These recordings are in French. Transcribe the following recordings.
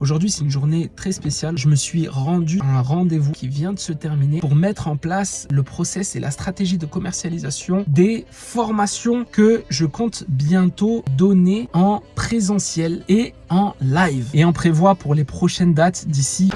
Aujourd'hui, c'est une journée très spéciale. Je me suis rendu à un rendez-vous qui vient de se terminer pour mettre en place le process et la stratégie de commercialisation des formations que je compte bientôt donner en présentiel et en live. Et on prévoit pour les prochaines dates d'ici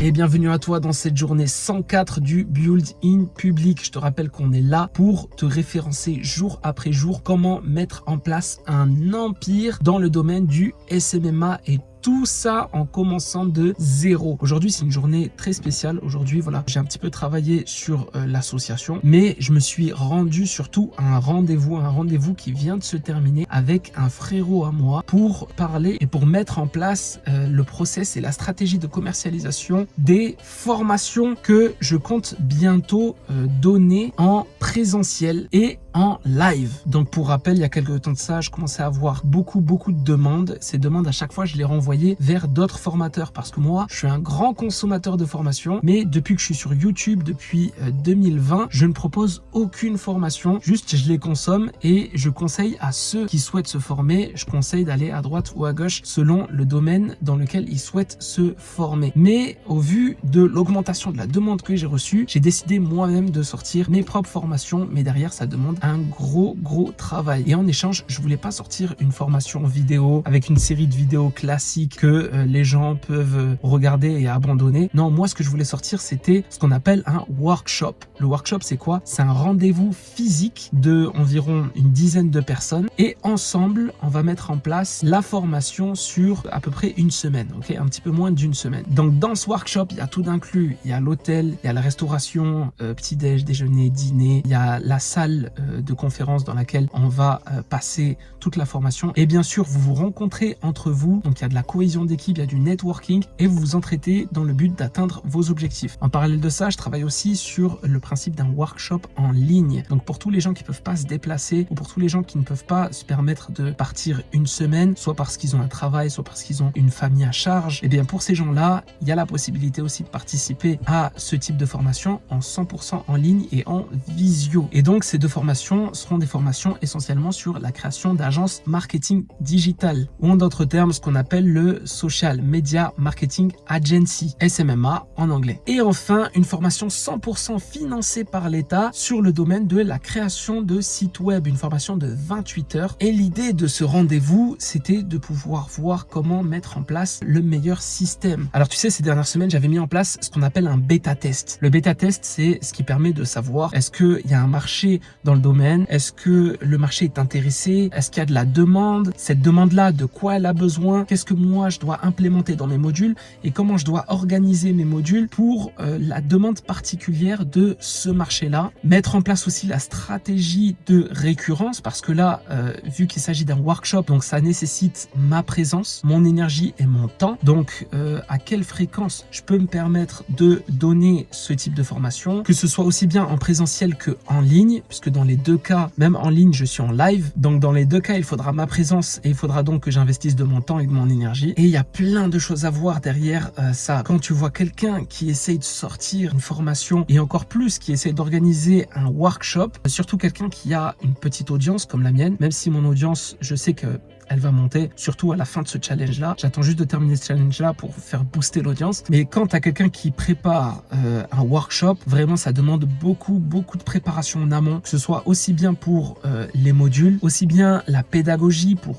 et bienvenue à toi dans cette journée 104 du Build in Public. Je te rappelle qu'on est là pour te référencer jour après jour comment mettre en place un empire dans le domaine du SMMA et tout ça en commençant de zéro. Aujourd'hui, c'est une journée très spéciale. Aujourd'hui, voilà, j'ai un petit peu travaillé sur l'association, mais je me suis rendu surtout à un rendez-vous qui vient de se terminer avec un frérot à moi pour parler et pour mettre en place le process et la stratégie de commercialisation des formations que je compte bientôt donner en présentiel et en live. Donc pour rappel, il y a quelques temps de ça, je commençais à avoir beaucoup de demandes. Ces demandes, à chaque fois, je les renvoyais vers d'autres formateurs parce que moi, je suis un grand consommateur de formation, mais depuis que je suis sur YouTube, depuis 2020, je ne propose aucune formation, juste je les consomme et je conseille à ceux qui souhaitent se former, je conseille d'aller à droite ou à gauche selon le domaine dans lequel ils souhaitent se former. Mais au vu de l'augmentation de la demande que j'ai reçue, j'ai décidé moi-même de sortir mes propres formations, mais derrière, ça demande un gros travail. Et en échange, je voulais pas sortir une formation vidéo avec une série de vidéos classiques que les gens peuvent regarder et abandonner. Non, moi, ce que je voulais sortir, c'était ce qu'on appelle un workshop. Le workshop, c'est quoi? C'est un rendez-vous physique de environ une dizaine de personnes et ensemble, on va mettre en place la formation sur à peu près une semaine, ok? Un petit peu moins d'une semaine. Donc, dans ce workshop, il y a tout d'inclus. Il y a l'hôtel, il y a la restauration, petit-déj, déjeuner, dîner, il y a la salle de conférence dans laquelle on va passer toute la formation. Et bien sûr, vous vous rencontrez entre vous. Donc, il y a de la cohésion d'équipe, il y a du networking et vous vous entraidez dans le but d'atteindre vos objectifs. En parallèle de ça, je travaille aussi sur le principe d'un workshop en ligne. Donc, pour tous les gens qui ne peuvent pas se déplacer ou pour tous les gens qui ne peuvent pas se permettre de partir une semaine, soit parce qu'ils ont un travail, soit parce qu'ils ont une famille à charge, et bien pour ces gens-là, il y a la possibilité aussi de participer à ce type de formation en 100% en ligne et en visio. Et donc, ces deux formations seront des formations essentiellement sur la création d'agences marketing digital ou en d'autres termes ce qu'on appelle le Social Media Marketing Agency, SMMA en anglais. Et enfin, une formation 100% financée par l'État sur le domaine de la création de sites web, une formation de 28 heures. Et l'idée de ce rendez-vous, c'était de pouvoir voir comment mettre en place le meilleur système. Alors tu sais, ces dernières semaines, j'avais mis en place ce qu'on appelle un bêta test. Le bêta test, c'est ce qui permet de savoir est-ce qu'il y a un marché dans le domaine, est-ce que le marché est intéressé, est-ce qu'il y a de la demande, cette demande-là, de quoi elle a besoin, qu'est-ce que moi je dois implémenter dans mes modules et comment je dois organiser mes modules pour la demande particulière de ce marché-là. Mettre en place aussi la stratégie de récurrence parce que là, vu qu'il s'agit d'un workshop, donc ça nécessite ma présence, mon énergie et mon temps. Donc, à quelle fréquence je peux me permettre de donner ce type de formation, que ce soit aussi bien en présentiel que en ligne, puisque dans les deux cas, même en ligne, je suis en live. Donc, dans les deux cas, il faudra ma présence et il faudra donc que j'investisse de mon temps et de mon énergie. Et il y a plein de choses à voir derrière ça. Quand tu vois quelqu'un qui essaye de sortir une formation et encore plus qui essaye d'organiser un workshop, surtout quelqu'un qui a une petite audience comme la mienne, même si mon audience, je sais que elle va monter, surtout à la fin de ce challenge-là. J'attends juste de terminer ce challenge-là pour faire booster l'audience. Mais quand tu as quelqu'un qui prépare un workshop, vraiment, ça demande beaucoup de préparation en amont, que ce soit aussi bien pour les modules, aussi bien la pédagogie pour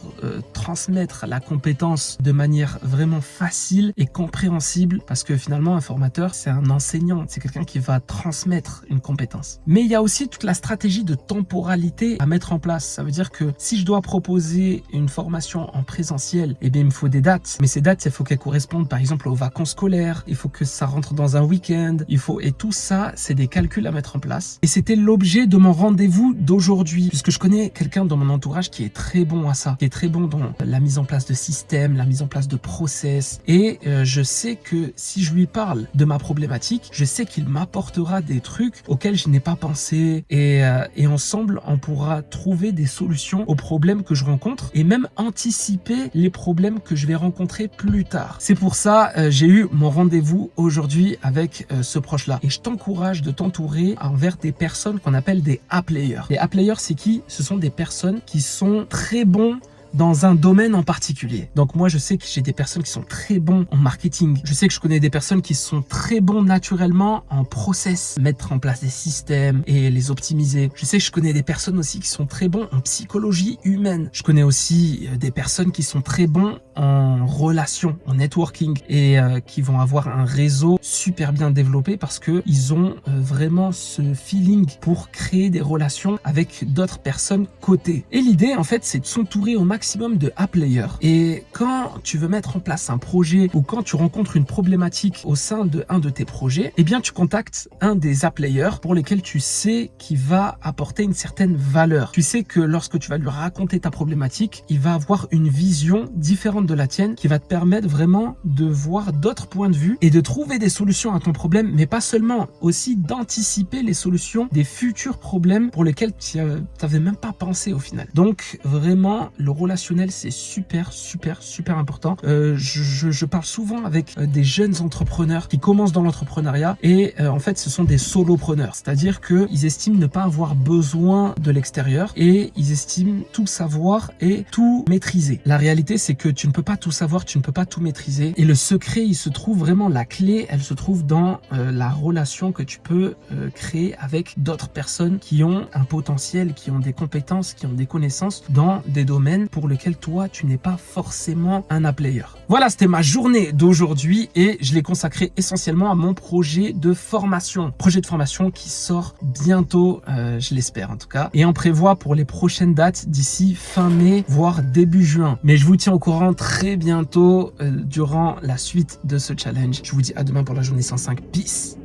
transmettre la compétence de manière vraiment facile et compréhensible, parce que finalement, un formateur, c'est un enseignant, c'est quelqu'un qui va transmettre une compétence. Mais il y a aussi toute la stratégie de temporalité à mettre en place. Ça veut dire que si je dois proposer une formation en présentiel, eh bien, il me faut des dates. Mais ces dates, il faut qu'elles correspondent, par exemple, aux vacances scolaires. Il faut que ça rentre dans un week-end. Et tout ça, c'est des calculs à mettre en place. Et c'était l'objet de mon rendez-vous d'aujourd'hui, puisque je connais quelqu'un dans mon entourage qui est très bon à ça, qui est très bon dans la mise en place de systèmes, la mise en place de process. Et je sais que si je lui parle de ma problématique, je sais qu'il m'apportera des trucs auxquels je n'ai pas pensé. Et ensemble, on pourra trouver des solutions aux problèmes que je rencontre et même même anticiper les problèmes que je vais rencontrer plus tard. C'est pour ça j'ai eu mon rendez-vous aujourd'hui avec ce proche-là. Et je t'encourage de t'entourer envers des personnes qu'on appelle des A-players. Les A-players, c'est qui? Ce sont des personnes qui sont très bons dans un domaine en particulier. Donc moi, je sais que j'ai des personnes qui sont très bons en marketing. Je sais que je connais des personnes qui sont très bons naturellement en process, mettre en place des systèmes et les optimiser. Je sais que je connais des personnes aussi qui sont très bons en psychologie humaine. Je connais aussi des personnes qui sont très bons en relations, en networking et qui vont avoir un réseau super bien développé parce que ils ont vraiment ce feeling pour créer des relations avec d'autres personnes cotées. Et l'idée, en fait, c'est de s'entourer au maximum de A-players. Et quand tu veux mettre en place un projet ou quand tu rencontres une problématique au sein de un de tes projets, eh bien, tu contactes un des A-players pour lesquels tu sais qu'il va apporter une certaine valeur. Tu sais que lorsque tu vas lui raconter ta problématique, il va avoir une vision différente de la tienne qui va te permettre vraiment de voir d'autres points de vue et de trouver des solutions à ton problème, mais pas seulement, aussi d'anticiper les solutions des futurs problèmes pour lesquels tu n'avais même pas pensé au final. Donc, vraiment, le relationnel, c'est super important. Je parle souvent avec des jeunes entrepreneurs qui commencent dans l'entrepreneuriat et en fait, ce sont des solopreneurs. C'est-à-dire qu'ils estiment ne pas avoir besoin de l'extérieur et ils estiment tout savoir et tout maîtriser. La réalité, c'est que tu ne peux pas tout savoir, tu ne peux pas tout maîtriser. Et le secret, il se trouve vraiment, la clé, elle se trouve dans la relation que tu peux créer avec d'autres personnes qui ont un potentiel, qui ont des compétences, qui ont des connaissances dans des domaines pour lesquels toi, tu n'es pas forcément un A-player. Voilà, c'était ma journée d'aujourd'hui et je l'ai consacrée essentiellement à mon projet de formation. Projet de formation qui sort bientôt, je l'espère en tout cas. Et on prévoit pour les prochaines dates d'ici fin mai, voire début juin. Mais je vous tiens au courant très bientôt durant la suite de ce challenge. Je vous dis à demain pour la journée 105. Peace!